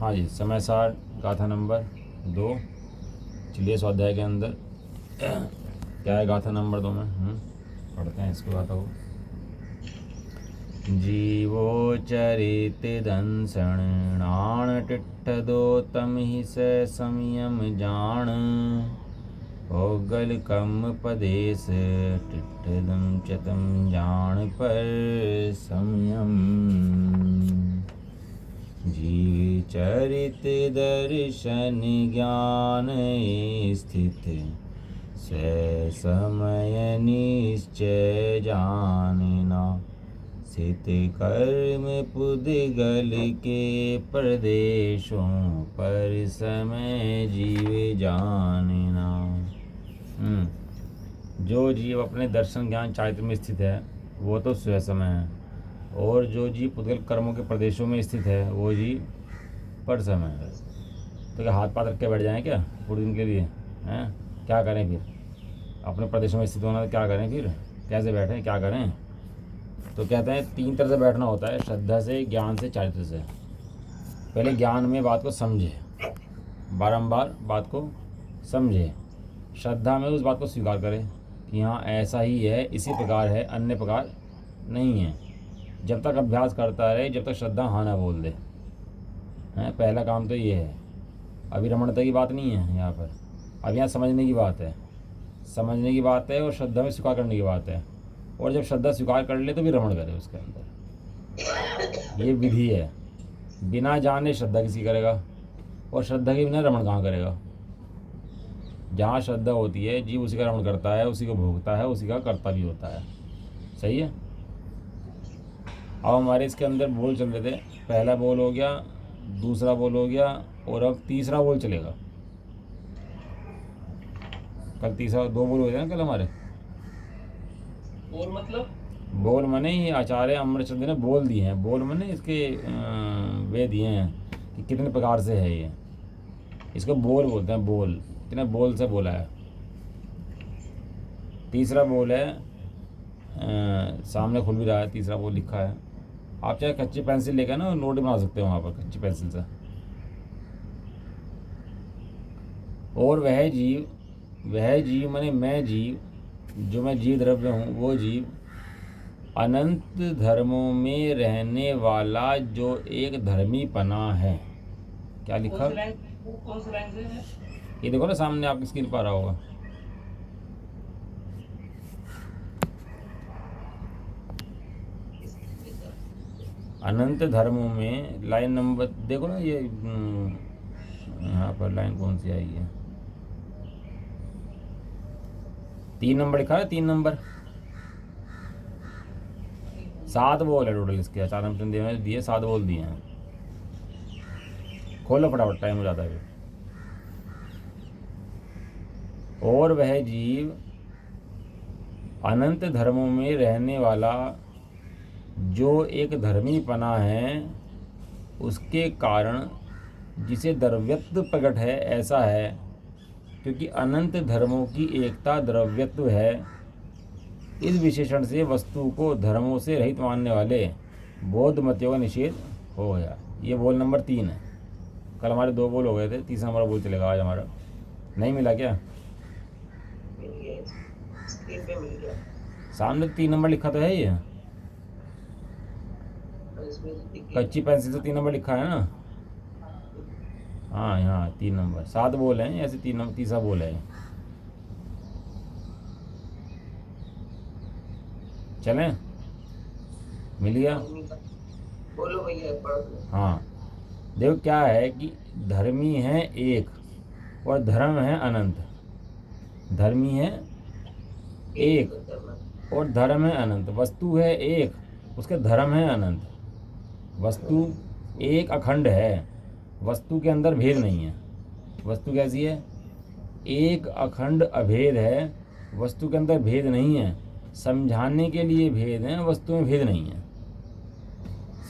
हाँ जी, समय सार गाथा नंबर 2। चलिए स्वाध्याय के अंदर क्या है गाथा नंबर 2 में पढ़ते हैं इसको गाथा को। जीवो चरित दंसणाण टिट्ठदो तम ही स संयम जान ओगल कम पदेश टिट्ठदम चतम जान पर संयम जीव चरित दर्शन ज्ञान स्थित से समय निश्चय जानना स्थित कर्म पुद्गल के प्रदेशों पर समय जीव जानना। जो जीव अपने दर्शन ज्ञान चारित्र में स्थित है वो तो स्वयं समय है, और जो जीव पुद्गल कर्मों के प्रदेशों में स्थित है वो जीव पर समय है। तो क्या हाथ पाथ रख के बैठ जाएं क्या पूरे दिन के लिए? हैं क्या करें फिर? अपने प्रदेशों में स्थित होना तो क्या करें फिर? कैसे बैठें, क्या करें? तो कहते हैं 3 तरह से बैठना होता है, श्रद्धा से, ज्ञान से, चारित्र से। पहले ज्ञान में बात को समझे, बारंबार बात को समझे। श्रद्धा में उस बात को स्वीकार करें कि हाँ ऐसा ही है, इसी प्रकार है, अन्य प्रकार नहीं है। जब तक अभ्यास करता रहे, जब तक श्रद्धा हाँ ना बोल दे। हैं पहला काम तो ये है। अभी रमणता की बात नहीं है यहाँ पर, अब यहाँ समझने की बात है। समझने की बात है और श्रद्धा में स्वीकार करने की बात है। और जब श्रद्धा स्वीकार कर ले तो भी रमण करे उसके अंदर। ये विधि है। बिना जाने श्रद्धा किसी करेगा, और श्रद्धा के बिना रमण कहाँ करेगा? जहाँ श्रद्धा होती है जीव उसी का रमण करता है, उसी को भोगता है, उसी का कर्ता भी होता है। सही है। अब हमारे इसके अंदर बोल चल रहे थे, पहला बोल हो गया, दूसरा बोल हो गया, और अब तीसरा बोल चलेगा। कल तीसरा 2 बोल हो गए ना कल हमारे। बोल मतलब बोल मने ही आचार्य अमृतचंद्र ने बोल दिए हैं। बोल मने इसके वे दिए हैं कि कितने प्रकार से है ये। इसको बोल बोलते हैं। बोल कितने बोल से बोला है। तीसरा बोल है सामने खुल भी रहा है, तीसरा बोल लिखा है। आप चाहे कच्ची पेंसिल लेकर ना नोट बना सकते हो वहाँ पर कच्ची पेंसिल से। और वह जीव माने मैं जीव, जो मैं जीव द्रव्य हूँ, वो जीव अनंत धर्मों में रहने वाला जो एक धर्मी पना है। क्या लिखा? कौन सी लाइन से है? ये देखो ना सामने आपकी स्क्रीन पर आ रहा होगा। अनंत धर्मों में लाइन नंबर देखो ना, ये यहाँ पर लाइन कौन सी आई है? 3 नंबर लिखा है। 3 नंबर 7 बोल है टोटल इसके। आचार्य देव ने दिए 7 बोल दिए हैं। खोलो फटाफट, टाइम हो जाता है। और वह जीव अनंत धर्मों में रहने वाला जो एक धर्मी पना है, उसके कारण जिसे द्रव्यत्व प्रकट है ऐसा है, क्योंकि अनंत धर्मों की एकता द्रव्यत्व है। इस विशेषण से वस्तु को धर्मों से रहित मानने वाले बौद्ध मतियों का निषेध हो गया। ये बोल नंबर 3 है। कल हमारे 2 बोल हो गए थे, तीसरा हमारा बोल चलेगा आज हमारा। नहीं मिला क्या? स्क्रीन पे मिल गया। सामने 3 नंबर लिखा तो है। ये कच्ची पेंसिल से 3 नंबर लिखा है ना। हाँ यहाँ 3 नंबर 7 बोल हैं, ऐसे 3 नंबर तीसरा बोल है। चलें, मिल गया? बोलो भैया पढ़ो। हाँ देखो क्या है कि धर्मी है एक और धर्म है अनंत। धर्मी है एक और धर्म है अनंत। वस्तु है एक, उसके धर्म है अनंत। वस्तु एक अखंड है, वस्तु के अंदर भेद नहीं है। वस्तु कैसी है? एक अखंड अभेद है, वस्तु के अंदर भेद नहीं है। समझाने के लिए भेद है, वस्तु में भेद नहीं है।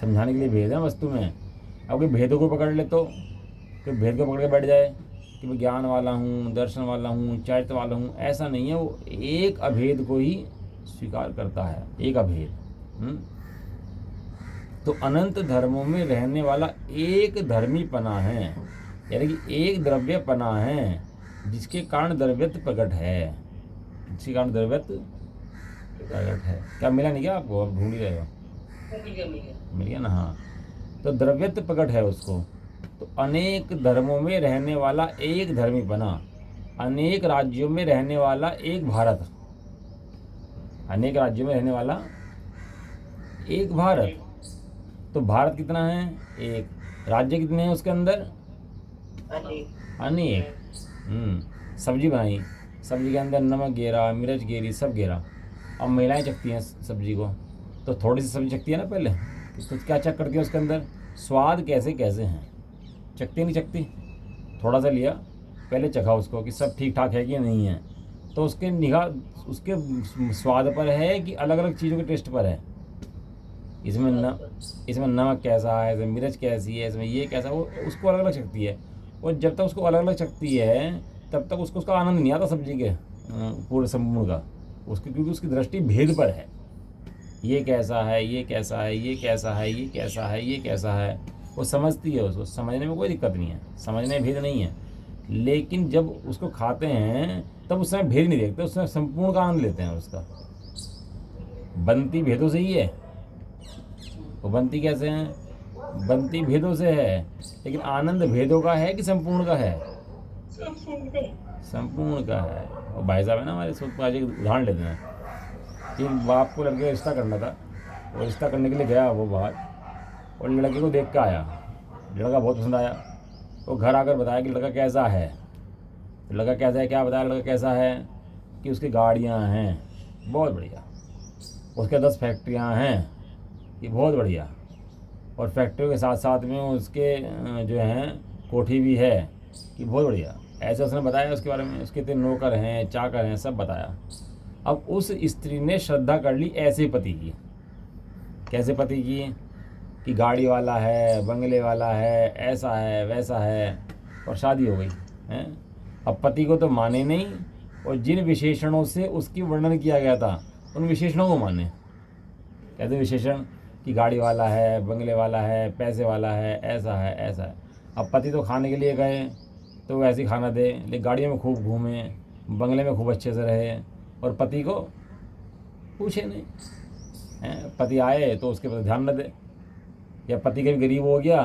समझाने के लिए भेद है वस्तु में। अब कोई भेदों को पकड़ ले तो कोई भेद को पकड़ के बैठ जाए कि मैं ज्ञान वाला हूँ, दर्शन वाला हूँ, चारित्र वाला हूँ, ऐसा नहीं है। वो एक अभेद को ही स्वीकार करता है, एक अभेद। तो अनंत धर्मों में रहने वाला एक धर्मीपना है, यानी कि एक द्रव्यपना है जिसके कारण द्रव्यत्व प्रकट है, जिसके कारण द्रव्यत्व प्रकट है। क्या मिला नहीं क्या आपको? अब ढूंढ ही रहे हो। मिल गया ना? हाँ, तो द्रव्यत्व प्रकट है उसको। तो अनेक धर्मों में रहने वाला एक धर्मीपना, अनेक राज्यों में रहने वाला एक भारत, अनेक राज्यों में रहने वाला एक भारत। तो भारत कितना है? एक। राज्य कितने हैं उसके अंदर? अनेक। सब्जी बनाई, सब्जी के अंदर नमक गेरा, मिर्च गेरी, सब गेरा। अब महिलाएं चखती हैं सब्जी को, तो थोड़ी सी सब्जी चखती है ना पहले, तो क्या चेक करती है उसके अंदर स्वाद कैसे कैसे हैं? चखती नहीं चखती? थोड़ा सा लिया, पहले चखा उसको कि सब ठीक ठाक है कि नहीं है। तो उसके निगाह उसके स्वाद पर है कि अलग अलग चीज़ों के टेस्ट पर है। इसमें नमक कैसा है, इसमें मिर्च कैसी है, इसमें ये कैसा, वो उसको अलग अलग चखती है। और जब तक उसको अलग अलग चखती है तब तक उसको उसका आनंद नहीं आता सब्जी के पूरे संपूर्ण का, उसकी, क्योंकि उसकी दृष्टि भेद पर है। ये कैसा है, ये कैसा है, ये कैसा है, ये कैसा है, ये कैसा है, वो समझती है। उसको समझने में कोई दिक्कत नहीं है, समझने में भेद नहीं है। लेकिन जब उसको खाते हैं तब उस समय भेद नहीं देखते, उस समय संपूर्ण का आनंद लेते हैं उसका। बनती भेदों से ही है, वो बनती कैसे हैं? बनती भेदों से है, लेकिन आनंद भेदों का है कि संपूर्ण का है? संपूर्ण का है। और भाई साहब है ना हमारे, सोच आज एक उदाहरण लेते हैं कि बाप को लड़के का रिश्ता करना था, वो रिश्ता करने के लिए गया वो बाहर, और लड़के को देख के आया, लड़का बहुत पसंद आया। वो घर आकर बताया कि लड़का कैसा है। तो लड़का कैसा है, क्या बताया लड़का कैसा है? कि उसकी गाड़ियाँ हैं बहुत बढ़िया, उसके 10 फैक्ट्रियाँ हैं, ये बहुत बढ़िया, और फैक्ट्रियों के साथ साथ में उसके जो हैं कोठी भी है कि बहुत बढ़िया। ऐसे उसने बताया उसके बारे में, उसके इतने नौकर हैं, चाकर हैं, सब बताया। अब उस स्त्री ने श्रद्धा कर ली ऐसे पति की। कैसे पति की? कि गाड़ी वाला है, बंगले वाला है, ऐसा है, वैसा है, और शादी हो गई है। अब पति को तो माने नहीं, और जिन विशेषणों से उसकी वर्णन किया गया था उन विशेषणों को माने। कैसे विशेषण? कि गाड़ी वाला है, बंगले वाला है, पैसे वाला है, ऐसा है, ऐसा है। अब पति तो खाने के लिए गए तो वो ऐसे ही खाना दे, लेकिन गाड़ियों में खूब घूमे, बंगले में खूब अच्छे से रहे, और पति को पूछे नहीं हैं। पति आए तो उसके प्रति ध्यान न दे, या पति कभी गरीब हो गया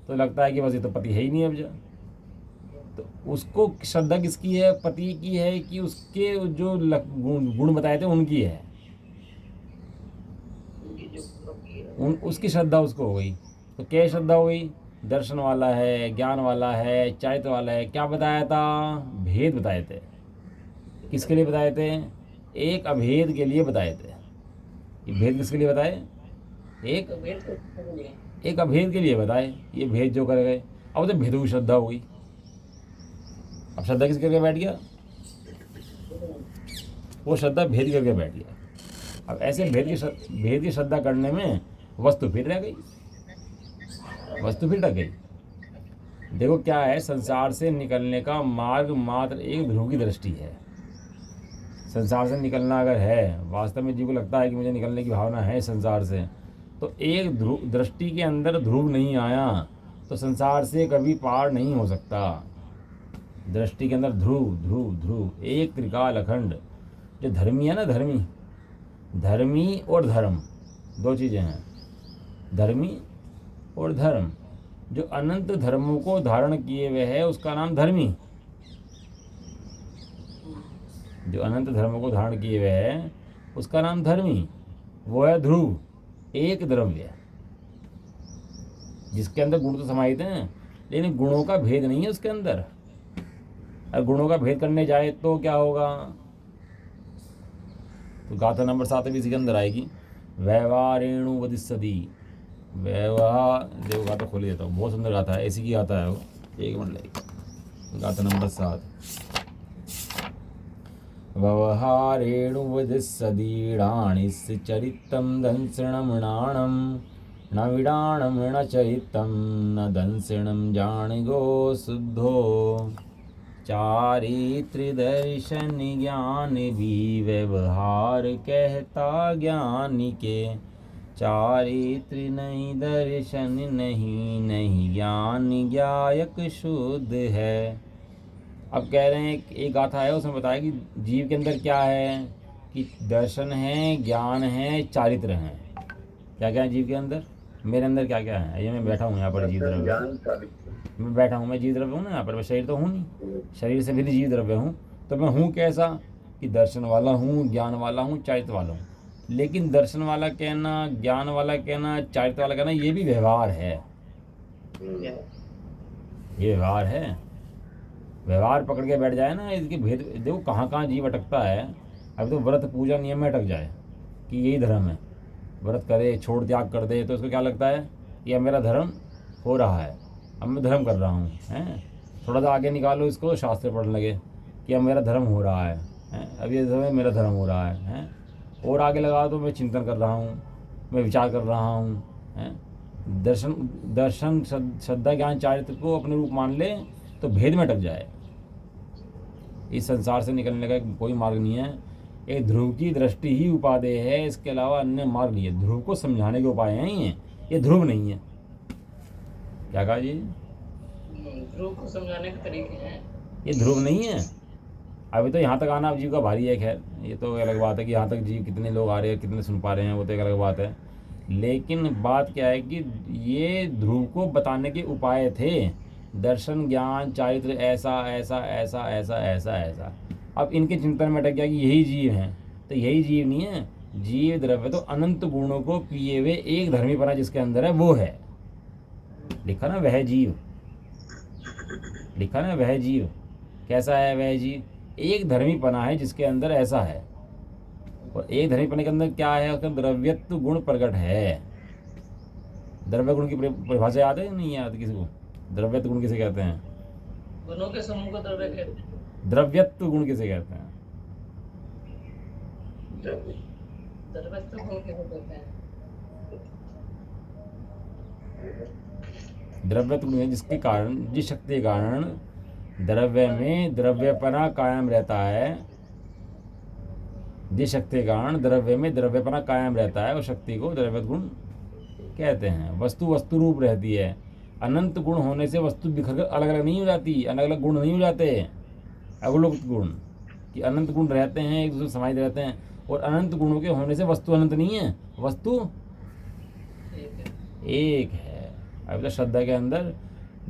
तो लगता है कि बस ये तो पति है ही नहीं अब जो। तो उसको श्रद्धा किसकी है? पति की है कि उसके जो गुण बताए थे उनकी है? उसकी श्रद्धा उसको हो गई। तो क्या श्रद्धा हो गई? दर्शन वाला है, ज्ञान वाला है, चारित्र वाला है। क्या बताया था? भेद बताए थे। किसके लिए बताए थे? एक अभेद के लिए बताए थे। ये भेद किसके लिए बताए? एक अभेद के लिए बताए। ये भेद जो कर गए, अब तो भेदों की श्रद्धा हो गई। अब श्रद्धा किस करके बैठ गया? वो श्रद्धा भेद करके बैठ गया। अब ऐसे भेद की श्रद्धा करने में वस्तु फिर रह गई, वस्तु फिर रह गई। देखो क्या है, संसार से निकलने का मार्ग मात्र एक ध्रुव की दृष्टि है। संसार से निकलना अगर है, वास्तव में जीव को लगता है कि मुझे निकलने की भावना है संसार से, तो एक ध्रुव दृष्टि के अंदर ध्रुव नहीं आया तो संसार से कभी पार नहीं हो सकता। दृष्टि के अंदर ध्रुव ध्रुव ध्रुव, एक त्रिकाल अखंड। जो धर्मी है ना, धर्मी और धर्म दो चीज़ें हैं। धर्मी और धर्म, जो अनंत धर्मों को धारण किए हुए है उसका नाम धर्मी। जो अनंत धर्मों को धारण किए हुए है उसका नाम धर्मी। वो है ध्रुव, एक द्रव्य जिसके अंदर गुण तो समाहित हैं, लेकिन गुणों का भेद नहीं है उसके अंदर। अगर गुणों का भेद करने जाए तो क्या होगा? तो गाथा नंबर 7 भी इसी के अंदर आएगी। व्यवहारेणु वदिष्यति। व्यवहार, देखो गाथा खोल देता हूँ, बहुत सुंदर गाथा है, ऐसी की गाथा है वो। एक मिनट लगेगा। गाथा नंबर 7। व्यवहारेणु वदिष्यदीडाणिस्य चरितं दंसणमणाणं न विडाणं न चरितं न दंसणं जाणगो शुद्धो। चारित्र दर्शन ज्ञान भी व्यवहार कहता ज्ञानी के, चारित्र नहीं दर्शन नहीं, नहीं ज्ञान ज्ञायक शुद्ध है। अब कह रहे हैं एक गाथा है, उसमें बताया कि जीव के अंदर क्या है, कि दर्शन है, ज्ञान है, चारित्र है। क्या क्या है जीव के अंदर? मेरे अंदर क्या क्या है? ये मैं बैठा हूँ यहाँ पर, जीव द्रव्य, मैं बैठा हूँ, मैं जीव द्रव्य हूँ ना यहाँ पर, मैं शरीर तो हूँ नहीं, शरीर से भी जीव द्रव्य हूँ। तो मैं हूँ कैसा, कि दर्शन वाला हूँ, ज्ञान वाला हूँ, चारित्र वाला हूँ। लेकिन दर्शन वाला कहना, ज्ञान वाला कहना, चारित्र वाला कहना, ये भी व्यवहार है, ये व्यवहार है। व्यवहार पकड़ के बैठ जाए ना, इसके भेद देखो कहाँ कहाँ जीव अटकता है। अभी तो व्रत पूजा नियम में अटक जाए कि यही धर्म है, व्रत करे, छोड़ त्याग कर दे, तो उसको क्या लगता है कि अब मेरा धर्म हो रहा है, अब मैं धर्म कर रहा हूँ, हैं। थोड़ा सा आगे निकालो इसको, शास्त्र पढ़ने लगे कि अब मेरा धर्म हो रहा है, हैं, अब ये समय मेरा धर्म हो रहा है, हैं। और आगे लगा तो मैं चिंतन कर रहा हूँ, मैं विचार कर रहा हूँ, हैं। दर्शन दर्शन श्रद्धा ज्ञान चारित्र को अपने रूप मान ले तो भेद में अटक जाए। इस संसार से निकलने का कोई मार्ग नहीं है। एक ध्रुव की दृष्टि ही उपादेय है, इसके अलावा अन्य मार्ग नहीं है। ध्रुव को समझाने के उपाय हैं ये ध्रुव नहीं है। क्या कहा जी? ध्रुव को समझाने के तरीके हैं, ये ध्रुव नहीं है। अभी तो यहाँ तक आना अब जीव का भारी है। खैर ये तो अलग बात है कि यहाँ तक जीव कितने लोग आ रहे हैं, कितने सुन पा रहे हैं, वो तो एक अलग बात है। लेकिन बात क्या है कि ये ध्रुव को बताने के उपाय थे, दर्शन ज्ञान चारित्र, ऐसा ऐसा ऐसा ऐसा ऐसा ऐसा। अब इनके चिंतन में अटक गया कि यही जीव हैं, तो यही जीव नहीं है। जीव द्रव्य तो अनंत गुणों को पिए हुए एक धर्मीपना जिसके अंदर है वो है। लिखा ना वह जीव, लिखा ना वह जीव। कैसा है वह जीव? एक धर्मीपना है जिसके अंदर ऐसा है। और एक धर्मीपने के अंदर क्या है? उसका द्रव्यत्व गुण प्रकट है। द्रव्य गुण की परिभाषा याद है नहीं याद किसी को? द्रव्यत्व गुण किसे कहते हैं? गुणों के समूह को द्रव्य कहते हैं। द्रव्यत्व गुण किसे कहते हैं? द्रव्यत्व गुण किसे कहते हैं? द्रव्यत्व गुण है जिसके कारण, जिस शक्ति के कारण द्रव्य में द्रव्यपना कायम रहता है, जिस शक्ति के कारण द्रव्य में द्रव्यपना कायम रहता है, उस शक्ति को द्रव्यत्व गुण कहते हैं। वस्तु वस्तु रूप रहती है। अनंत गुण होने से वस्तु बिखर कर अलग अलग नहीं हो जाती, अलग अलग गुण नहीं हो जाते। अवलोकित गुण कि अनंत गुण रहते हैं, एक दूसरे समाहित रहते हैं। और अनंत गुणों के होने से वस्तु अनंत नहीं है, वस्तु एक है। अभी तो श्रद्धा के अंदर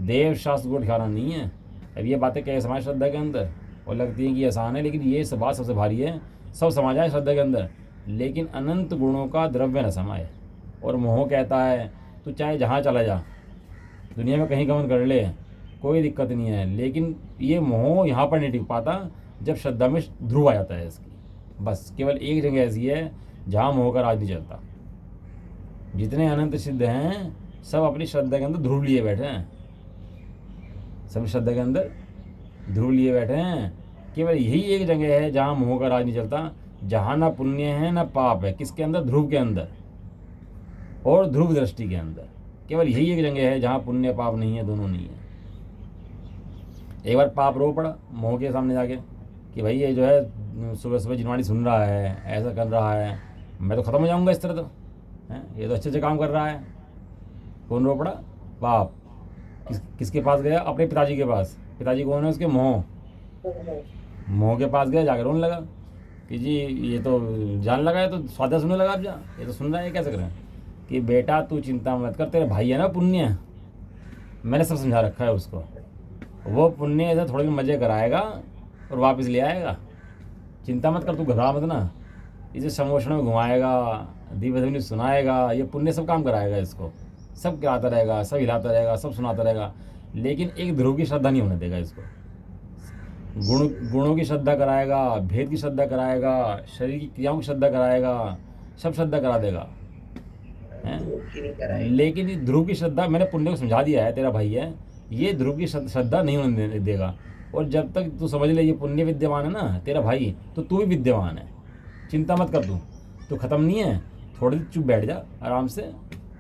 देव शास्त्र को ठिकाना नहीं है। अब ये बातें क्या समाज श्रद्धा के अंदर, और लगती हैं कि आसान है, लेकिन ये सब बात सबसे भारी है। सब समा जाए श्रद्धा के अंदर, लेकिन अनंत गुणों का द्रव्य न समाए। और मोह कहता है तू चाहे जहाँ चला जा, दुनिया में कहीं गमन कर ले, कोई दिक्कत नहीं है, लेकिन ये मोह यहाँ पर नहीं टिक पाता जब श्रद्धा में ध्रुव आ जाता है इसकी। बस केवल एक जगह ऐसी है जहाँ मोह का राज नहीं चलता। जितने अनंत सिद्ध हैं सब अपनी श्रद्धा के अंदर ध्रुव लिए बैठे हैं, सब श्रद्धा के अंदर ध्रुव लिए बैठे हैं। केवल यही एक जगह है जहाँ मोह का राज नहीं चलता, जहाँ ना पुण्य है ना पाप है। किसके अंदर? ध्रुव के अंदर और ध्रुव दृष्टि के अंदर। केवल यही एक जगह है जहाँ पुण्य पाप नहीं है, दोनों नहीं है। एक बार पाप रो पड़ा मोह के सामने जाके कि भाई ये जो है सुबह सुबह जिनवाणी सुन रहा है, ऐसा कर रहा है, मैं तो ख़त्म हो जाऊँगा इस तरह। तो है ये तो अच्छे से काम कर रहा है। कौन रो पड़ा? पाप। किसके पास गया? अपने पिताजी के पास। पिताजी कौन है उसके? मोह। मोह के पास गया, जाकर रोने लगा कि जी ये तो जान लगा है, तो स्वादा सुनने लगा। अब जा, ये तो सुन रहा है, कैसे करें? कि बेटा तू चिंता मत कर, तेरे भाई है ना पुण्य, मैंने सब समझा रखा है उसको। वो पुण्य ऐसा थोड़े मज़े कराएगा और वापस ले आएगा। चिंता मत कर, तू घबरा मत ना। इसे समोषण में घुमाएगा, दीप सुनाएगा, ये पुण्य सब काम कराएगा इसको, सब कराता रहेगा, सब हिलाता रहेगा, सब सुनाता रहेगा। लेकिन एक ध्रुव की श्रद्धा नहीं होने देगा इसको। गुणों की श्रद्धा कराएगा, भेद की श्रद्धा कराएगा, शरीर की क्रियाओं की श्रद्धा कराएगा, सब श्रद्धा करा देगा। लेकिन ये ध्रुव की श्रद्धा, मैंने पुण्य को समझा दिया है, तेरा भाई है, ये ध्रुव की श्रद्धा नहीं होने देगा। और जब तक तू समझ ले ये पुण्य विद्यमान है ना तेरा भाई, तो तू भी विद्यमान है। चिंता मत कर, तू खत्म नहीं है। थोड़ी देर चुप बैठ जा आराम से,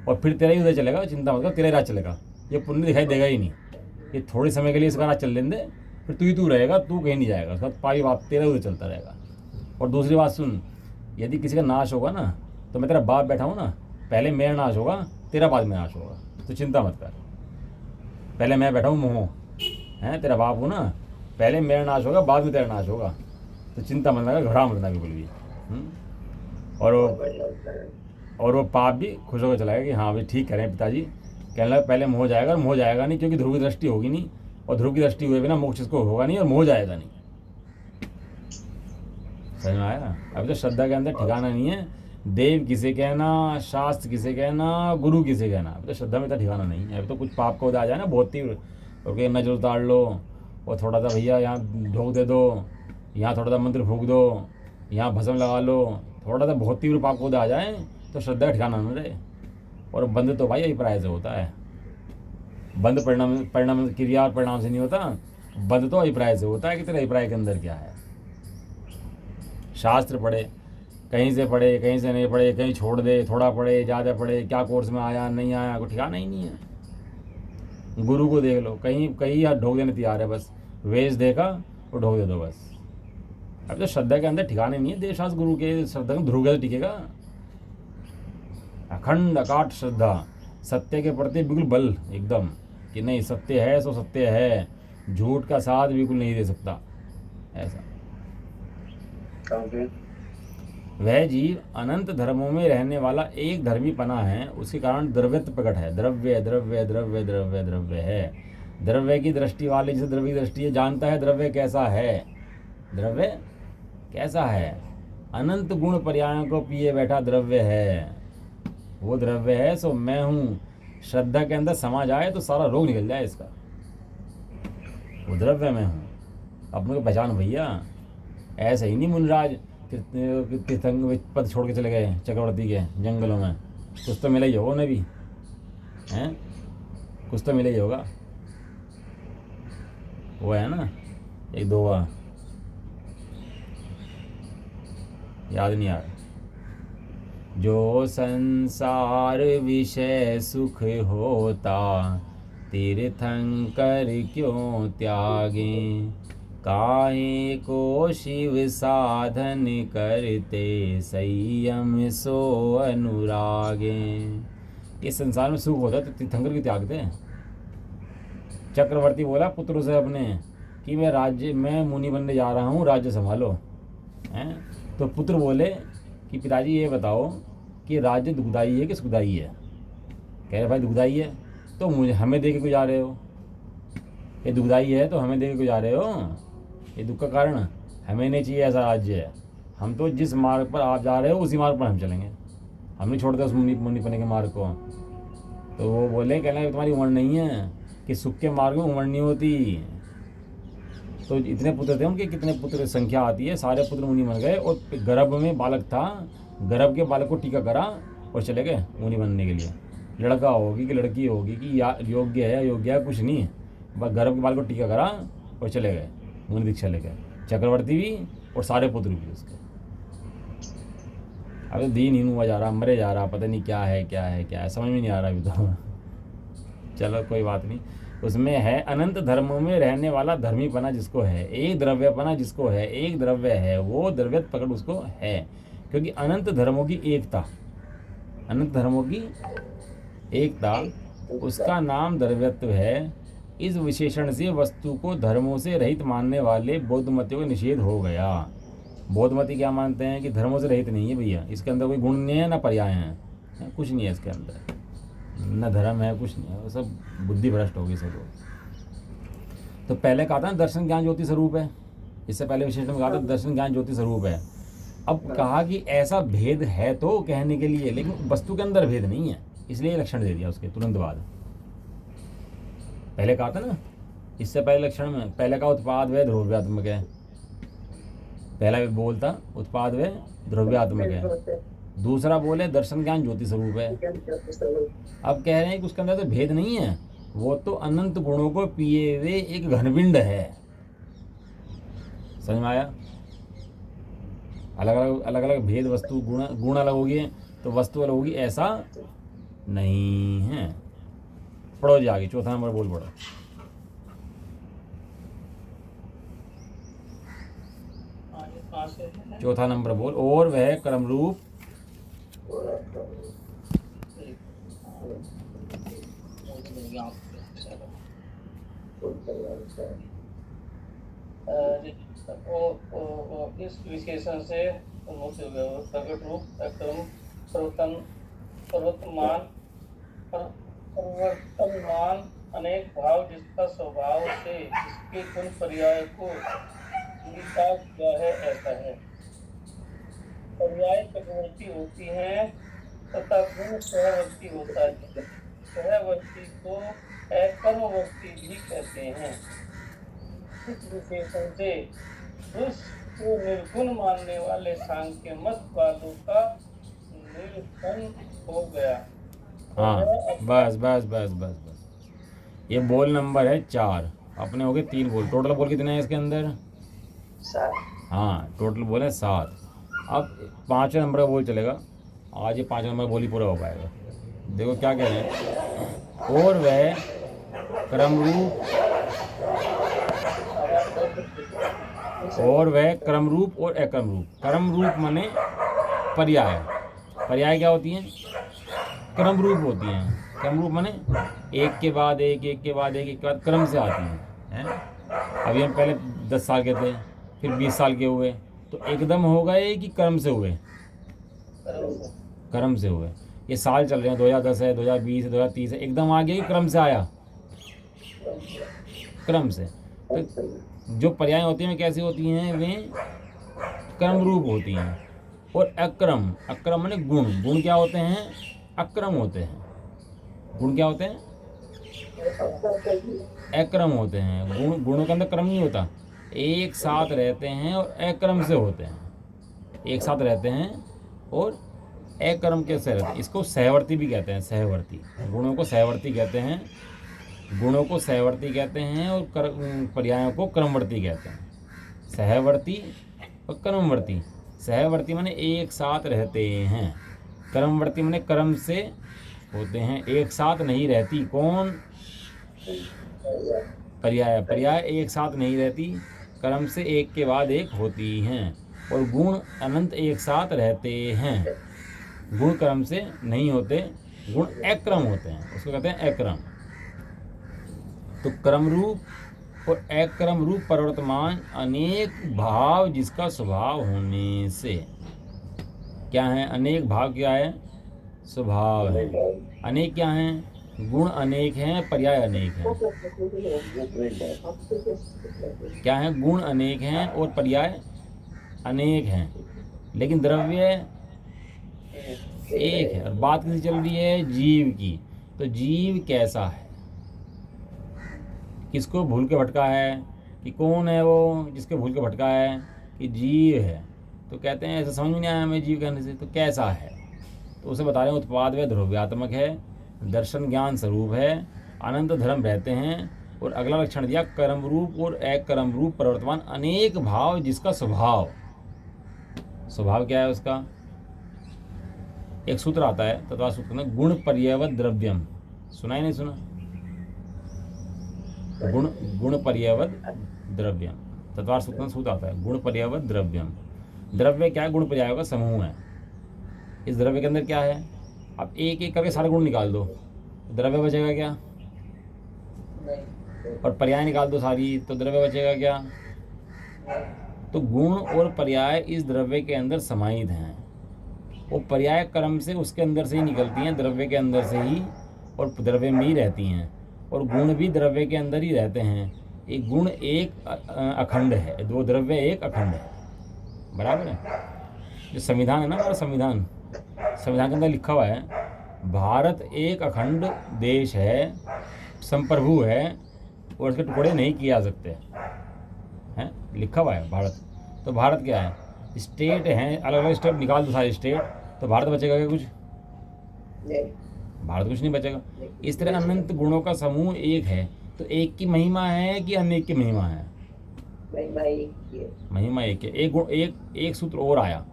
और फिर तेरा ही उदय चलेगा। चिंता मत कर, तेरा ही राज चलेगा। ये पुण्य दिखाई देगा ही नहीं। ये थोड़े समय के लिए इसका राज चल लेने दे, फिर तू ही तू रहेगा, तू कहीं नहीं जाएगा। उसका पाई बाप तेरा उदय चलता रहेगा। और दूसरी बात सुन, यदि किसी का नाश होगा ना, तो मैं तेरा बाप बैठा हूँ ना, पहले मेरा नाश होगा, तेरा बाद में नाश होगा, तो चिंता मत कर। पहले मैं बैठा हूँ मोह है, तेरा बाप हूँ ना, पहले मेरा नाश होगा, बाद में तेरा नाश होगा, तो चिंता मत लगा, घबरा मत ना बिल्कुल भी। और वो पाप भी खुश होकर चला गया कि हाँ भाई ठीक करें पिताजी। कहने लगा पहले मोह जाएगा, और मोह जाएगा नहीं क्योंकि ध्रुव की दृष्टि होगी नहीं, और ध्रुव की दृष्टि हुए बिना मोक्ष इसको होगा नहीं, और मोह जाएगा नहीं। समझ में आया? अभी तो श्रद्धा के अंदर ठिकाना नहीं है, देव किसे कहना, शास्त्र किसे कहना, गुरु किसे कहना, अभी तो श्रद्धा में तो ठिकाना नहीं है। अभी तो कुछ पाप को आ जाए ना बहुत तीव्र, ओके नजर उतार लो, और थोड़ा सा भैया यहाँ ढोक दे दो, यहाँ थोड़ा सा मंत्र फूक दो, यहाँ भस्म लगा लो, थोड़ा सा बहुत तीव्र पाप को आ जाए तो श्रद्धा का ठिकाना न रहे। और बंद तो भाई अभिप्राय से होता है, बंद परिणाम क्रिया और परिणाम से नहीं होता, बंद तो अभिप्राय से होता है कि तेरे अभिप्राय के अंदर क्या है। शास्त्र पढ़े, कहीं से पढ़े, कहीं से नहीं पढ़े, कहीं छोड़ दे, थोड़ा पढ़े, ज़्यादा पढ़े, क्या कोर्स में आया नहीं आया, कोई ठिकाना ही नहीं है। गुरु को देख लो, कहीं कहीं हाथ ढोक देने तैयार है, बस वेश देखा और ढोक दे दो बस। अब तो श्रद्धा के अंदर ठिकाने नहीं है, देव शास्त्र गुरु के श्रद्धा में ध्रुव कैसे टिकेगा। अखंड अकाट श्रद्धा, सत्य के प्रति बिल्कुल बल एकदम कि नहीं सत्य है सो सत्य है, झूठ का साथ बिल्कुल नहीं दे सकता ऐसा। वह जीव अनंत धर्मों में रहने वाला एक धर्मी पना है, उसके कारण द्रव्यत्व प्रकट है। द्रव्य द्रव्य द्रव्य द्रव्य द्रव्य है, द्रव्य की दृष्टि वाले जिसे द्रव्य की दृष्टि है जानता है द्रव्य कैसा है, द्रव्य कैसा है। अनंत गुण पर्यायों को पिए बैठा द्रव्य है, वो द्रव्य है सो मैं हूँ। श्रद्धा के अंदर समा जाए तो सारा रोग निकल जाए इसका, वो द्रव्य मैं हूँ। अपने को पहचान भैया, ऐसे ही नहीं मुनराज तीर्थंग पद छोड़ के चले गए चक्रवर्ती के जंगलों में, कुछ तो मिला ही होगा उन्हें भी, हैं कुछ तो मिला ही होगा। वो है ना एक दोहा, याद नहीं आ रहा, जो संसार विषय सुख होता तीर्थंकर क्यों त्यागे, काहे को शिव साधन करते संयम सो अनुरागे। इस संसार में सुख होता तो तीर्थंकर क्यों त्यागते। चक्रवर्ती बोला पुत्र से अपने कि मैं मुनि बनने जा रहा हूँ, राज्य संभालो हैं। तो पुत्र बोले कि पिताजी ये बताओ कि राज्य दुखदाई है कि सुखदाई है। कह रहे भाई दुखदाई है, तो मुझे हमें दे के क्यों जा रहे हो। ये दुखदाई है तो हमें दे के क्यों जा रहे हो, ये दुख का कारण हमें नहीं चाहिए ऐसा राज्य है। हम तो जिस मार्ग पर आप जा रहे हो उसी मार्ग पर हम चलेंगे, हम नहीं छोड़ते उस मुनि पने के मार्ग को। तो वो बोले कहना तुम्हारी उम्र नहीं है कि सुख के मार्ग में उम्र नहीं होती। तो इतने पुत्र थे उनके, कितने पुत्र संख्या आती है, सारे पुत्र मुनि बन गए। और गर्भ में बालक था, गर्भ के बालक को टीका करा और चले गए मुनि बनने के लिए। लड़का होगी कि लड़की होगी कि योग्य है अयोग्य है कुछ नहीं, बस गर्भ के बालक को टीका करा और चले गए मुनि दीक्षा लेकर, चक्रवर्ती भी और सारे पुत्र भी उसके। अभी दीनहीन हुआ जा रहा, मरे जा रहा, पता नहीं क्या है क्या है क्या है, समझ में नहीं आ रहा अभी तो। चलो कोई बात नहीं। उसमें है अनंत धर्मों में रहने वाला धर्मीपना जिसको है, एक द्रव्यपना जिसको है, एक द्रव्य है, वो द्रव्य पकड़ उसको है। क्योंकि अनंत धर्मों की एकता, अनंत धर्मों की एकता, उसका नाम द्रव्यत्व है। इस विशेषण से वस्तु को धर्मों से रहित मानने वाले बौद्धमतियों का निषेध हो गया। बौद्धमती क्या मानते हैं कि धर्मों से रहित नहीं है भैया, इसके अंदर कोई गुण नहीं है ना पर्याय हैं, कुछ नहीं है इसके अंदर, न धर्म है कुछ नहीं है, वो सब बुद्धि भ्रष्ट होगी सब लोग। तो पहले कहा था ना दर्शन ज्ञान ज्योति स्वरूप है, इससे पहले विशेषण में कहा था दर्शन ज्ञान ज्योति स्वरूप है। अब कहा कि ऐसा भेद है तो कहने के लिए, लेकिन वस्तु के अंदर भेद नहीं है, इसलिए लक्षण दे दिया उसके तुरंत बाद। पहले कहा था ना, इससे पहले लक्षण में पहले का उत्पाद व ध्रुव्यात्मक है, पहला बोलता उत्पाद व ध्रुव्यात्मक है, दूसरा बोले दर्शन ज्ञान ज्योति स्वरूप है। अब कह रहे हैं कि उसके अंदर तो भेद नहीं है, वो तो अनंत गुणों को पिए हुए एक घनपिंड है। समझ में आया? अलग अलग भेद, वस्तु गुण अलग होगी तो वस्तु अलग होगी, ऐसा नहीं है। पढ़ो जी आगे, चौथा नंबर बोल पढ़ो। चौथा नंबर बोल। और वह कर्म रूप इस विशेषण से प्रकट रूप अक्रम सर्वतमान परिवर्तनमान अनेक भाव जिसका स्वभाव से इसके गुण पर्याय को निकाल किया है ऐसा है। पर्याय चक्रवर्ती होती हैं तथा गुण सहवर्ती होता है। सहवर्ती को एकर्मवर्ती भी कहते हैं। इस विशेषण से उस को निर्गुण मानने वाले सांख्य मत वालों का निरसन हो गया। हाँ, बस बस बस बस बस, ये बोल नंबर है 4, अपने हो गए 3 बोल। टोटल बोल कितने हैं इसके अंदर? 7। हाँ, टोटल बोल है 7। अब 5वें नंबर का बोल चलेगा। आज ये 5 नंबर बोल ही पूरा हो पाएगा। देखो क्या कह रहे हैं, और वह क्रम रूप और अक्रम रूप। क्रम रूप माने पर्याय। पर्याय क्या होती हैं? क्रम रूप होती हैं। क्रम रूप माने एक के बाद एक, एक के बाद एक, एक के बाद क्रम से आती हैं। अभी हम पहले 10 साल के थे, फिर 20 साल के हुए, तो एकदम हो गए कि क्रम से हुए? क्रम से हुए। ये साल चल रहे हैं, 2010 है, 2020 है, 2030 है, एकदम आ गया कि क्रम से आया? क्रम से। तो जो पर्याय होती हैं कैसी होती हैं? वे क्रम रूप होती हैं। और अक्रम, अक्रम माने गुण। गुण क्या होते हैं? अक्रम होते हैं। गुण क्या होते हैं? अक्रम होते हैं। गुणों के अंदर क्रम नहीं होता, एक साथ रहते हैं और अक्रम से होते हैं। एक साथ रहते हैं और अक्रम के से रहते हैं। इसको सहवर्ती भी कहते हैं। सहवर्ती, गुणों को सहवर्ती कहते हैं। गुणों को सहवर्ती कहते हैं और पर्यायों को क्रमवर्ती कहते हैं। सहवर्ती और क्रमवर्ती। सहवर्ती माने एक साथ रहते हैं, क्रमवर्ती माने क्रम से होते हैं, एक साथ नहीं रहती। कौन? पर्याय। पर्याय एक साथ नहीं रहती, क्रम से एक के बाद एक होती हैं। और गुण अनंत एक साथ रहते हैं। गुण क्रम से नहीं होते, गुण अक्रम होते हैं, उसको कहते हैं अक्रम। तो क्रम रूप और अक्रम रूप परिवर्तमान अनेक भाव जिसका स्वभाव होने से। क्या है? अनेक भाव क्या है? स्वभाव है। अनेक क्या हैं? गुण अनेक हैं, पर्याय अनेक हैं। क्या है? गुण अनेक हैं और पर्याय अनेक हैं, लेकिन द्रव्य एक है। और बात किसकी चल रही है? जीव की। तो जीव कैसा है? किसको भूल के भटका है? कि कौन है वो जिसके भूल के भटका है? कि जीव है। तो कहते हैं ऐसा समझ में नहीं आया हमें जीव कहने से, तो कैसा है? तो उसे बता रहे हैं उत्पाद व ध्रुव्यात्मक है, दर्शन ज्ञान स्वरूप है, अनंत धर्म रहते हैं। और अगला लक्षण दिया कर्म रूप और अकर्म रूप प्रवर्तमान अनेक भाव जिसका स्वभाव। स्वभाव क्या है उसका? एक सूत्र आता है तत्वा सूत्र में, गुण पर्यवत द्रव्यम। सुना ही नहीं सुना? गुण पर्यवत द्रव्यम, तत्वार सूत्र में सूत्र आता है, गुण पर्यवत द्रव्यम। द्रव्य क्या है? गुण पर्यायों का समूह है। इस द्रव्य के अंदर क्या है? अब एक एक करके सारे गुण निकाल दो, द्रव्य बचेगा क्या? और पर्याय निकाल दो सारी, तो द्रव्य बचेगा क्या? तो गुण और पर्याय इस द्रव्य के अंदर समाहित हैं। वो पर्याय क्रम से उसके अंदर से ही निकलती हैं, द्रव्य के अंदर से ही, और द्रव्य में ही रहती हैं। और गुण भी द्रव्य के अंदर ही रहते हैं। एक गुण एक अखंड है, दो द्रव्य एक अखंड है। बराबर है? जो संविधान है ना हमारा, संविधान के अंदर लिखा हुआ है, भारत एक अखंड देश है, संप्रभु है, और उसके टुकड़े नहीं किए जा सकते हैं। लिखा हुआ है भारत। तो भारत क्या है? स्टेट हैं, अलग अलग स्टेट निकाल दो सारे स्टेट, तो भारत बचेगा क्या? कुछ भारत कुछ नहीं बचेगा। इस तरह अनंत गुणों का समूह एक है। तो एक की महिमा है कि अनेक की महिमा है? महिमा एक है। एक गुण, एक सूत्र और आया।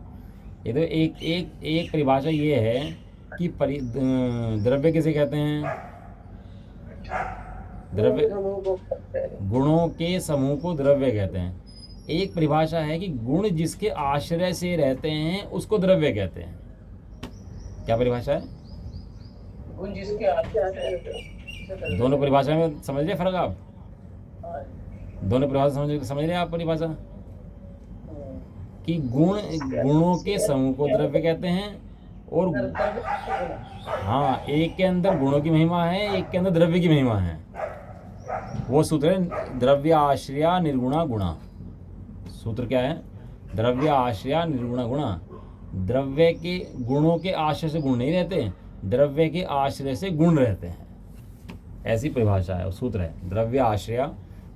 ये तो एक परिभाषा ये है कि द्रव्य किसे कहते हैं? द्रव्य, गुणों के समूह को द्रव्य कहते हैं। एक परिभाषा है कि गुण जिसके आश्रय से रहते हैं उसको द्रव्य कहते हैं। क्या परिभाषा है? गुण जिसके आश्रय से रहते हैं। दोनों परिभाषा में समझ रहे फर्क आप? हाँ, दोनों परिभाषा समझ रहे हैं आप परिभाषा? हम्म। कि गुणों के समूह को द्रव्य कहते हैं और द्रव्य से गुण। हाँ, एक के अंदर गुणों की महिमा है, एक के अंदर द्रव्य की महिमा है। वो सूत्र है द्रव्य आश्रया निर्गुणा गुणा। सूत्र क्या है? द्रव्य आश्रया निर्गुणा गुणा। द्रव्य के गुणों के आश्रय से गुण नहीं रहते, द्रव्य के आश्रय से गुण रहते हैं। ऐसी परिभाषा है, सूत्र है द्रव्य आश्रया,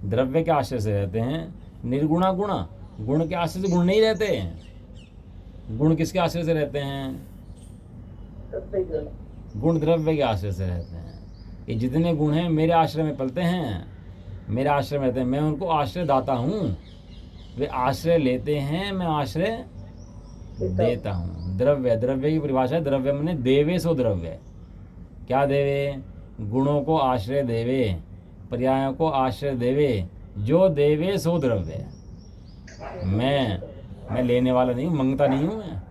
द्रव्य के आश्रय से रहते हैं। निर्गुणा गुणा, गुण के आश्रय से गुण नहीं रहते हैं। गुण किसके आश्रय से रहते हैं? गुण द्रव्य के आश्रय से रहते हैं। ये जितने गुण हैं मेरे आश्रय में पलते हैं, मेरे आश्रय में रहते हैं। मैं उनको आश्रय दाता हूँ, वे आश्रय लेते हैं, मैं आश्रय देता हूँ। द्रव्य, द्रव्य की परिभाषा है द्रव्य माने देवे सो द्रव्य। क्या देवे? गुणों को आश्रय देवे, पर्यायों को आश्रय देवे, जो देवे सो द्रव्य। मैं लेने वाला नहीं हूँ, मंगता नहीं हूँ। मैं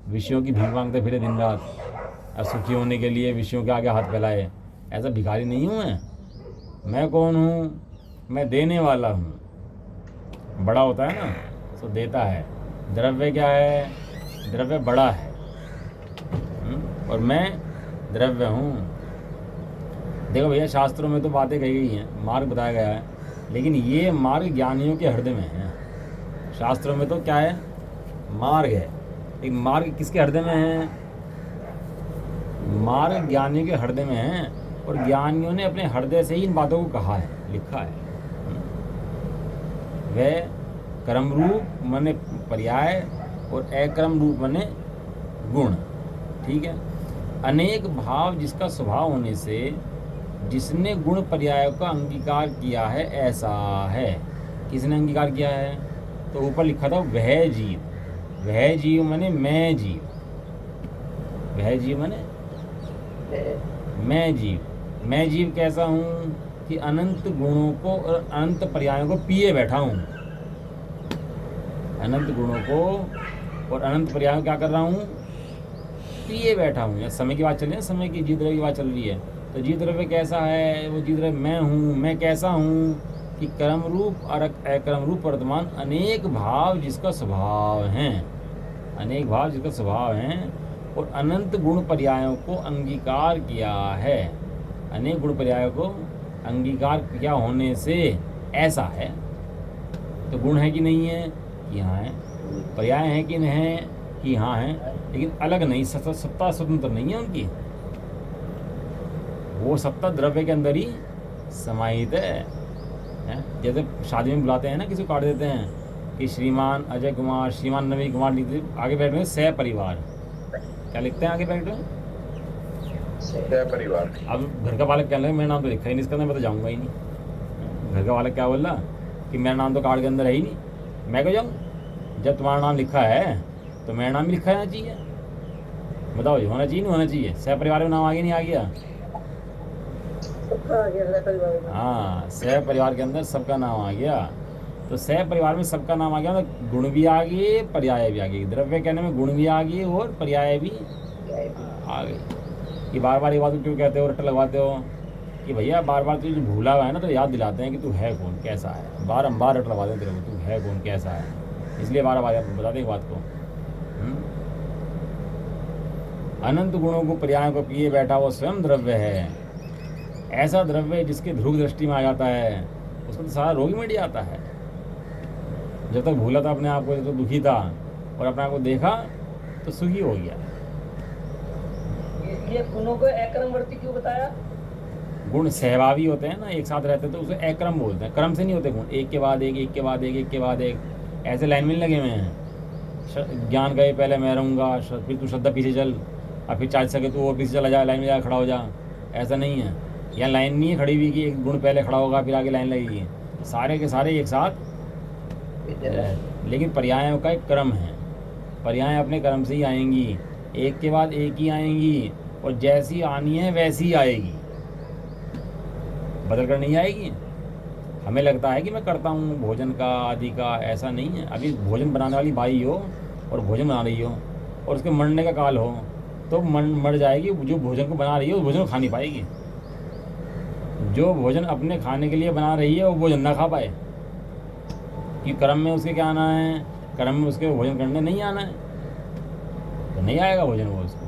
विषयों की भीख मांगते फिरे दिन रात और सुखी होने के लिए विषयों के आगे हाथ फैलाए, ऐसा भिखारी नहीं हूँ मैं कौन हूँ? मैं देने वाला हूँ। बड़ा होता है ना, तो देता है। द्रव्य क्या है? द्रव्य बड़ा है और मैं द्रव्य हूँ। देखो भैया, शास्त्रों में तो बातें कही गई हैं, मार्ग बताया गया है, लेकिन ये मार्ग ज्ञानियों के हृदय में है। शास्त्रों में तो क्या है? मार्ग है, लेकिन मार्ग किसके हृदय में है? मार्ग ज्ञानियों के हृदय में है, और ज्ञानियों ने अपने हृदय से ही इन बातों को कहा है, लिखा है। वह कर्म रूप माने पर्याय और अकर्म रूप माने गुण। ठीक है। अनेक भाव जिसका स्वभाव होने से जिसने गुण पर्याय का अंगीकार किया है ऐसा है। किसने अंगीकार किया है? तो ऊपर लिखा था वह जीव। वह जीव माने मैं जीव। वह जीव माने मैं जीव। मैं जीव कैसा हूँ कि अनंत गुणों को और अनंत पर्यायों को पिए बैठा हूँ। अनंत गुणों को और अनंत पर्यायों क्या कर रहा हूँ? पिए बैठा हूँ। या समय की बात चल रही है, समय की जीव द्रव्य की बात चल रही है। तो जीव द्रव्य कैसा है? वो जीव द्रव्य मैं हूँ। मैं कैसा हूँ कि कर्म रूप और अकर्म रूप वर्तमान अनेक भाव जिसका स्वभाव है, अनेक भाव जिसका स्वभाव है, और अनंत गुण पर्यायों को अंगीकार किया है। अनेक गुण पर्यायों को अंगीकार किया होने से ऐसा है। तो गुण है कि नहीं है? कि हाँ है। पर्याय है कि नहीं है? कि हाँ है, लेकिन अलग नहीं, सत्ता स्वतंत्र नहीं है उनकी। वो सत्ता द्रव्य के अंदर ही समाहित है। जैसे शादी में बुलाते हैं ना, किसी को काट देते हैं कि श्रीमान अजय कुमार, श्रीमान नवीन कुमार, लिखते आगे बैठे हैं सह परिवार। क्या लिखते हैं आगे बैठे? सह परिवार। अब घर का बालक कहने लगे मेरा नाम तो लिखा ही नहीं इसके अंदर, मैं तो जाऊँगा ही नहीं। घर का बालक क्या बोल रहा कि मेरा नाम तो कार्ड के अंदर है ही नहीं, मैं क्यों जाऊँ? जब तुम्हारा नाम लिखा है तो मेरा नाम भी लिखा रहना चाहिए। बताओ जी, होना चाहिए नहीं होना चाहिए? सह परिवार में नाम आगे नहीं आ गया? हाँ, सह परिवार के अंदर सबका नाम आ गया। तो सह परिवार में सबका नाम आ गया, तो गुण भी आ गए, पर्याय भी आ गई। द्रव्य कहने में गुण भी आ गई और पर्याय भी आ गई। कि बार बार ये बात क्यों कहते हो, रट्टा लगवाते हो कि भैया बार बार तुझे भूला हुआ है ना, तो याद दिलाते हैं कि तू है कौन, कैसा है। बारम्बार रट लगवाते हैं तेरे को, तू है कौन, कैसा है, इसलिए बार बार बताते हैं बात को। अनंत गुणों को पर्यायों को पिए बैठा वो स्वयं द्रव्य है। ऐसा द्रव्य जिसके ध्रुव दृष्टि में आ जाता है उसको तो सारा रोग मिट जाता है। जब तक भूला था अपने आप को, जब तक दुखी था, और अपने आप को देखा तो सुखी हो गया। ये गुणों को अक्रमवर्ती क्यों बताया? गुण सहभावी होते हैं ना, एक साथ रहते हैं, तो उसे अक्रम बोलते हैं। क्रम से नहीं होते गुण, एक के बाद एक, एक के बाद एक, एक के बाद एक, ऐसे लाइन में लगे हुए हैं। ज्ञान गए पहले मैं रहूँगा, फिर तू श्रद्धा पीछे चल, और फिर चाल सके तो वो पीछे चला जा, लाइन में जा खड़ा हो जा। ऐसा नहीं है, यहाँ लाइन नहीं है खड़ी हुई कि एक गुण पहले खड़ा होगा फिर आगे लाइन लगेगी। सारे के सारे एक साथ, लेकिन पर्यायों का एक क्रम है। पर्याय अपने क्रम से ही आएंगी, एक के बाद एक ही आएंगी, और जैसी आनी है वैसी ही आएगी, बदल कर नहीं आएगी। हमें लगता है कि मैं करता हूँ भोजन का आदि का, ऐसा नहीं है। अभी भोजन बनाने वाली बाई हो और भोजन बना रही हो, और उसके मरने का काल हो, तो मर जाएगी। जो भोजन को बना रही है उस भोजन को खा नहीं पाएगी। जो भोजन अपने खाने के लिए बना रही है वो भोजन ना खा पाए, कि कर्म में उसके क्या आना है, कर्म में उसके भोजन करने नहीं आना है, तो नहीं आएगा भोजन वो उसको।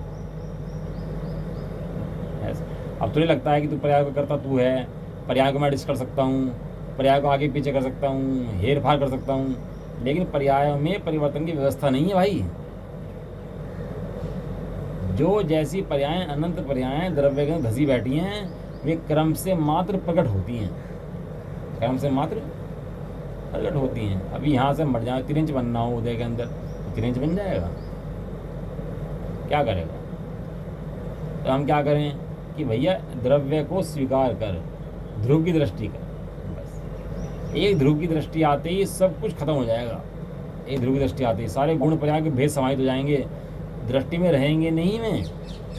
ऐसा अब तुझे लगता है कि तू पर्याय को करता तू है, पर्याय को मैं एडजस्ट कर सकता हूँ, पर्याय को आगे पीछे कर सकता हूँ, हेर फार कर सकता हूँ, लेकिन पर्याय में परिवर्तन की व्यवस्था नहीं है भाई। जो जैसी पर्याय अनंत पर्याय द्रव्य के धसी बैठी हैं वे क्रम से मात्र प्रकट होती हैं, क्रम से मात्र प्रकट होती हैं। अभी यहाँ से मर जाए 3 इंच बनना हो उदय के अंदर तो 3 इंच बन जाएगा, क्या करेगा? तो हम क्या करें कि भैया द्रव्य को स्वीकार कर, ध्रुव की दृष्टि कर, बस एक ध्रुव की दृष्टि आते ही सब कुछ खत्म हो जाएगा। एक ध्रुव की दृष्टि आते ही सारे गुण पर्याय के भेद समाहित हो जाएंगे, दृष्टि में रहेंगे नहीं में,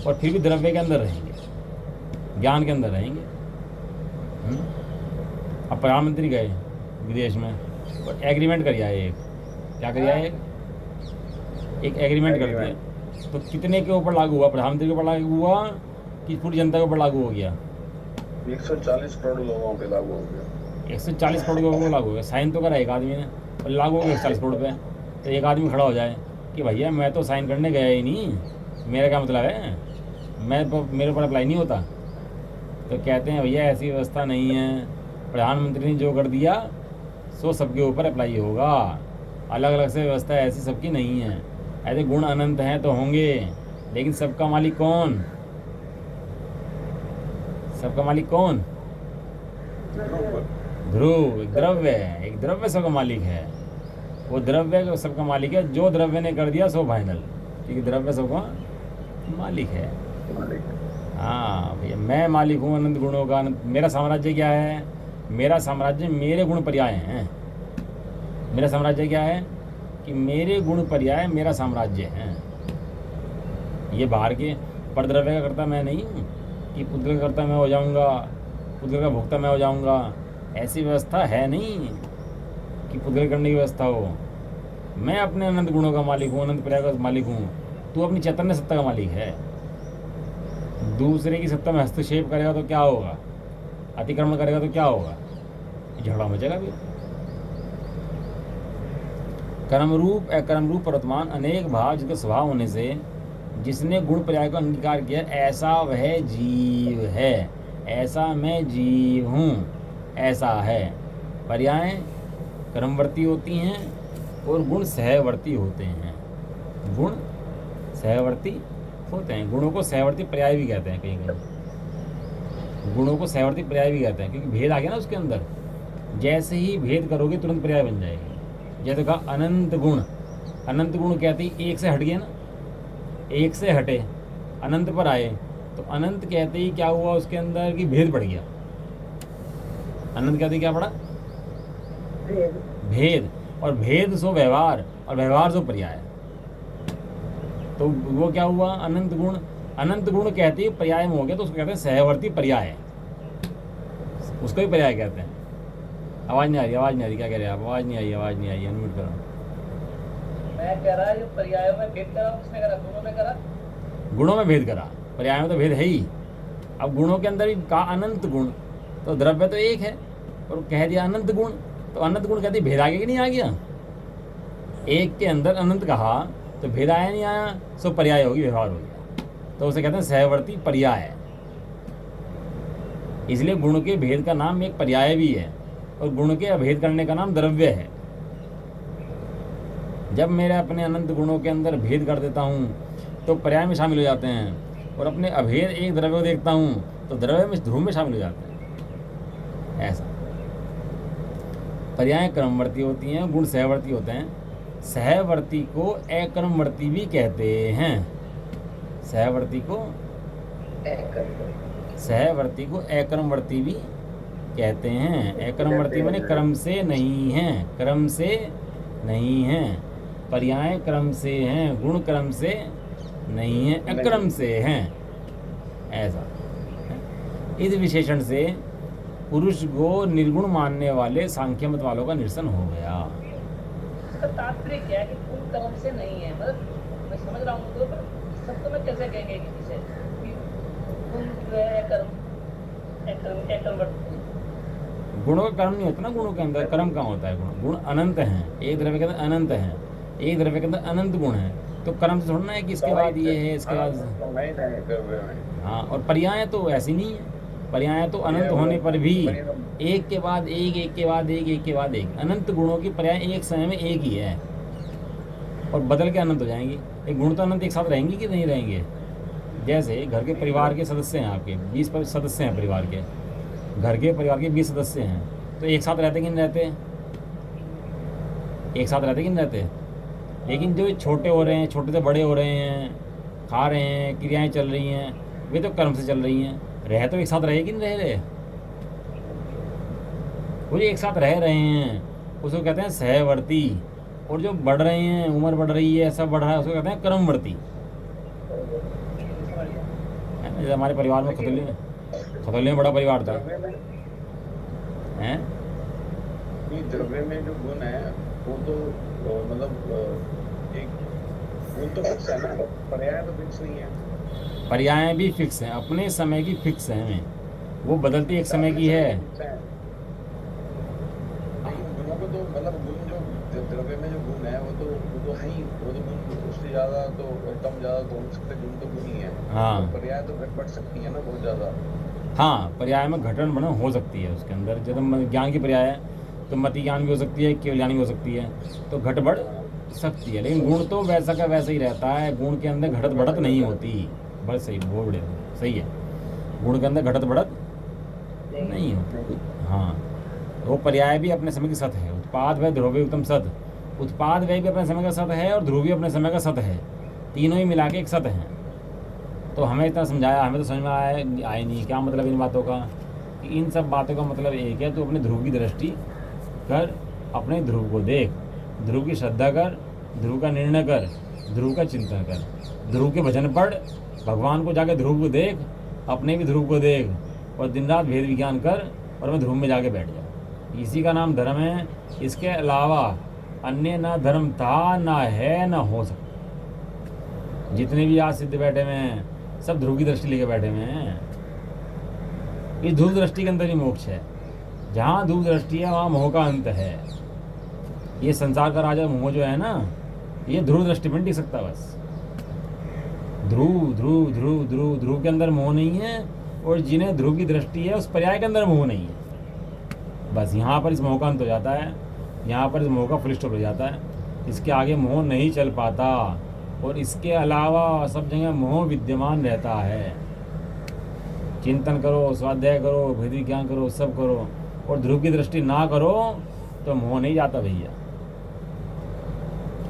और फिर भी द्रव्य के अंदर रहेंगे, ज्ञान के अंदर रहेंगे। अब प्रधानमंत्री गए विदेश में और एग्रीमेंट कर आए, एक क्या कर आए, एक एग्रीमेंट कर दिया, तो कितने के ऊपर लागू हुआ? प्रधानमंत्री के ऊपर लागू हुआ कि पूरी जनता के ऊपर लागू हो गया? 140 करोड़ लोगों पे लागू हो गया। 140 करोड़ लोगों को लागू हो गया। साइन तो करा एक आदमी ने और लागू हो गया 140 करोड़ पे। तो एक आदमी खड़ा हो जाए कि भैया मैं तो साइन करने गया ही नहीं, मेरा क्या मतलब है, मेरे ऊपर अप्लाई नहीं होता। तो कहते हैं भैया ऐसी व्यवस्था नहीं है, प्रधानमंत्री ने जो कर दिया सो सबके ऊपर अप्लाई होगा, अलग अलग से व्यवस्था ऐसी सबकी नहीं है। ऐसे गुण अनंत हैं तो होंगे, लेकिन सबका मालिक कौन? सबका मालिक कौन? ध्रुव। एक द्रव्य है, एक द्रव्य सबका मालिक है। वो द्रव्य सबका मालिक है, जो द्रव्य ने कर दिया सो फाइनल, क्योंकि द्रव्य सबका मालिक है। हाँ भैया, मैं मालिक हूँ अनंत गुणों का। मेरा साम्राज्य क्या है? मेरा साम्राज्य मेरे गुण पर्याय हैं। मेरा साम्राज्य क्या है कि मेरे गुण पर्याय मेरा साम्राज्य है। ये बाहर के परद्रव्य का करता मैं नहीं हूँ कि पुत्र का करता मैं हो जाऊँगा, पुत्र का भोक्ता मैं हो जाऊँगा। ऐसी व्यवस्था है नहीं कि पुत्र करने की व्यवस्था हो। मैं अपने अनंत गुणों का मालिक हूँ, अनंत पर्याय का मालिक हूँ। तू अपनी चैतन्य सत्ता का मालिक है। दूसरे की सत्ता में हस्तक्षेप करेगा तो क्या होगा, अतिक्रमण करेगा तो क्या होगा, झगड़ा मचेगा भी। कर्मरूप अकर्मरूप वर्तमान अनेक भाव जिसका स्वभाव होने से जिसने गुण पर्याय को अंगीकार किया, ऐसा वह जीव है, ऐसा मैं जीव हूँ, ऐसा है। पर्याय कर्मवर्ती होती हैं और गुण सहवर्ती होते हैं। गुण सहवर्ती होते हैं। गुणों को सहवर्ती पर्याय भी कहते हैं, कहीं कहीं गुणों को सहवर्ती पर्याय भी कहते हैं, क्योंकि भेद आ गया ना उसके अंदर। जैसे ही भेद करोगे तुरंत पर्याय बन जाएगी। जैसे कहा अनंत गुण, अनंत गुण कहते ही एक से हट गया ना, एक से हटे अनंत पर आए, तो अनंत कहते ही क्या हुआ उसके अंदर कि भेद बढ़ गया। अनंत कहते ही क्या पड़ा? भेद। और भेद सो व्यवहार, और व्यवहार सो पर्याय। तो वो क्या हुआ? अनंत गुण। अनंत गुण कहते ही पर्याय में हो गया, तो उसको कहते हैं सहवर्ती पर्याय, उसको भी पर्याय कहते हैं। आवाज़ नहीं आ रही, आवाज़ नहीं आ रही, क्या कह रहे हैं आप? आवाज़ नहीं आई, आवाज़ नहीं आई, अनम्यूट करो। मैं कह रहा है पर्याय में भेद करा, किसने करा? गुणों में करा। गुणों में भेद करा, पर्याय में तो भेद है ही। अब गुणों के अंदर भी कहा अनंत गुण, तो द्रव्य तो एक है, और कह दिया अनंत गुण, तो अनंत गुण कहते भेद आ गया कि नहीं आ गया? एक के अंदर अनंत कहा तो भेद आया नहीं आया, सो पर्याय होगी, व्यवहार हो गया, तो उसे कहते हैं सहवर्ती पर्याय। इसलिए गुण के भेद का नाम एक पर्याय भी है, और गुण के अभेद करने का नाम द्रव्य है। जब मेरे अपने अनंत गुणों के अंदर भेद कर देता हूँ तो पर्याय में शामिल हो जाते हैं, और अपने अभेद एक द्रव्य को देखता हूँ तो द्रव्य में ध्रुव में शामिल हो जाते हैं। ऐसा पर्याय क्रमवर्ती होती हैं, गुण सहवर्ती होते हैं। सहवर्ती को अक्रमवर्ती भी कहते हैं। सहवर्ती को अक्रमवर्ती भी कहते हैं। अक्रमवर्ती माने क्रम से नहीं है, क्रम से नहीं है। पर्याय क्रम से हैं, गुण क्रम से नहीं है, अक्रम से हैं। ऐसा इस विशेषण से पुरुष को निर्गुण मानने वाले सांख्य मत वालों का निरसन हो गया। इसका तात्पर्य क्या है कि गुण कर्म से नहीं है? मतलब मैं समझ रहा हूँ, तो सत्य में कैसे कहेंगे कि इसे कि गुण जो है एकल गुणों का कर्म नहीं होता ना, गुणों के अंदर कर्म कहाँ होता है? गुण अनंत हैं, एक द्रव्य के अंदर अनंत हैं, एक द्रव्य के अंदर अनंत गुण हैं। तो कर्म से थोड़ा ना है कि इसके बाद ये है, इसके बाद नहीं नहीं द्रव्य में। हाँ। और पर्याय तो ऐसी नहीं है, पर्याय तो अनंत होने पर भी एक के बाद एक, एक के बाद एक, एक के बाद एक, अनंत गुणों की पर्याय एक समय में एक ही है और बदल के अनंत हो जाएंगी। एक गुण तो अनंत एक साथ रहेंगी कि नहीं रहेंगे? जैसे घर के परिवार के सदस्य हैं, आपके 20 सदस्य हैं परिवार के, घर के परिवार के 20 सदस्य हैं, तो एक साथ रहते कि नहीं रहते? एक साथ रहते कि नहीं रहते? लेकिन जो छोटे हो रहे हैं, छोटे से बड़े हो रहे हैं, खा रहे हैं, क्रियाएं चल रही हैं, वे तो कर्म से चल रही हैं। रह तो एक साथ रहे कि नहीं रह रहे? वो जो एक साथ रह रहे हैं उसको कहते हैं सहवर्ती। और जो बढ़ रहे हैं, उम्र बढ़ रही है, सब बढ़ रहा है, उसको कहते हैं कर्मवर्ती। है ना? जैसे हमारे परिवार में खतौली में बड़ा परिवार था, द्रव्य में हैं? नहीं, द्रव्य में जो गुण है वो तो एक गुण तो फिक्स है ना, पर्याय तो फिक्स नहीं है। पर्याय भी फिक्स हैं, अपने समय की फिक्स है, वो बदलती एक समय की है। लेकिन गुणों को तो गुण जो द्रव्य में जो गुण है वो तो है ही, वो तो गुण उससे ज्यादा तो कम ज्यादा तो हो सकते, गुण तो गुण ही है। हाँ। तो पर्याय तो घट बढ़ सकती है ना बहुत ज्यादा। हाँ, पर्याय में घटन बढ़न हो सकती है उसके अंदर। जब ज्ञान की पर्याय है तो मति ज्ञान भी हो सकती है, केवल ज्ञान भी हो सकती है, तो घट बढ़ सकती है। लेकिन गुण तो वैसा का वैसा ही रहता है, गुण के अंदर घटत बढ़त नहीं होती। बस सही बोल रहे हो, सही है, गुण के अंदर घटत बढ़त नहीं होती। हाँ, वो पर्याय भी अपने समय की सत है। उत्पाद व ध्रुवी उत्तम सत, उत्पाद वह भी अपने समय का सत है और ध्रुवी अपने समय का सत है, तीनों ही मिला के एक सत हैं। तो हमें इतना समझाया, हमें तो समझ में आया नहीं क्या मतलब इन बातों का। कि इन सब बातों का मतलब एक है, तो अपने ध्रुव की दृष्टि कर, अपने ध्रुव को देख, ध्रुव की श्रद्धा कर, ध्रुव का निर्णय कर, ध्रुव का चिंतन कर, ध्रुव के भजन पढ़, भगवान को जाके ध्रुव को देख, अपने भी ध्रुव को देख और दिन रात भेद विज्ञान कर और मैं ध्रुव में जाके बैठ जा। इसी का नाम धर्म है। इसके अलावा अन्य ना धर्म था, ना है, ना हो सकता। जितने भी आज सिद्ध बैठे हुए हैं सब ध्रुव की दृष्टि लेके बैठे हुए हैं। इस ध्रुव दृष्टि के अंदर ही मोक्ष है। जहाँ ध्रुव दृष्टि है वहाँ मोह का अंत है। ये संसार का राजा मोह जो है ना, ये ध्रुव दृष्टि में टिक सकता। बस ध्रुव ध्रुव ध्रुव ध्रुव ध्रुव के अंदर मोह नहीं है, और जिन्हें ध्रुव की दृष्टि है उस पर्याय के अंदर मोह नहीं है। बस यहाँ पर इस मोह का अंत हो जाता है, यहाँ पर इस मोह का फुल स्टॉप हो जाता है। इसके आगे मोह नहीं चल पाता, और इसके अलावा सब जगह मोह विद्यमान रहता है। चिंतन करो, स्वाध्याय करो, भेद विज्ञान करो, सब करो, और ध्रुव की दृष्टि ना करो तो मोह नहीं जाता भैया।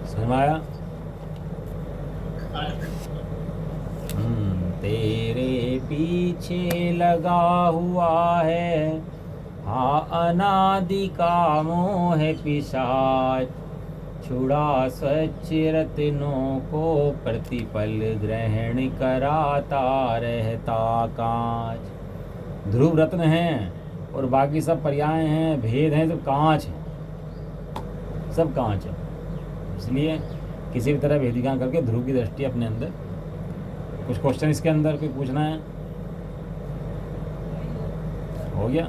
समझ में आया? तेरे पीछे लगा हुआ है, हाँ अनादि का मोह पिशाच, छुड़ा स्वच्छ रत्नों को प्रतिपल ग्रहण कराता रहता कांच। ध्रुव रत्न हैं और बाकी सब पर्याय हैं, भेद हैं, सब कांच हैं, सब कांच है। इसलिए किसी भी तरह भेद विज्ञान करके ध्रुव की दृष्टि अपने अंदर। कुछ क्वेश्चन इसके अंदर कोई पूछना है? हो गया?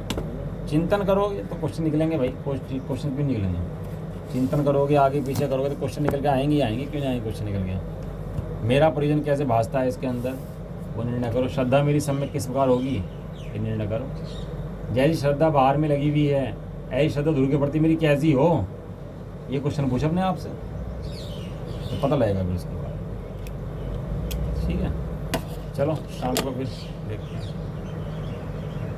चिंतन करोगे तो क्वेश्चन निकलेंगे भाई, क्वेश्चन क्यों निकलेंगे? चिंतन करोगे, आगे पीछे करोगे तो क्वेश्चन निकल के आएंगे, क्यों नहीं आएंगे क्वेश्चन निकल के? मेरा प्रयोजन कैसे भासता है इसके अंदर, वो निर्णय करो। श्रद्धा मेरी सब में किस प्रकार होगी, ये निर्णय करो। जैसी श्रद्धा बाहर में लगी हुई है, ऐसी श्रद्धा ध्रुव के प्रति मेरी कैसी हो, ये क्वेश्चन पूछो अपने आप से, तो पता लगेगा फिर इसके बाद। ठीक है, चलो शाम को फिर देखते हैं।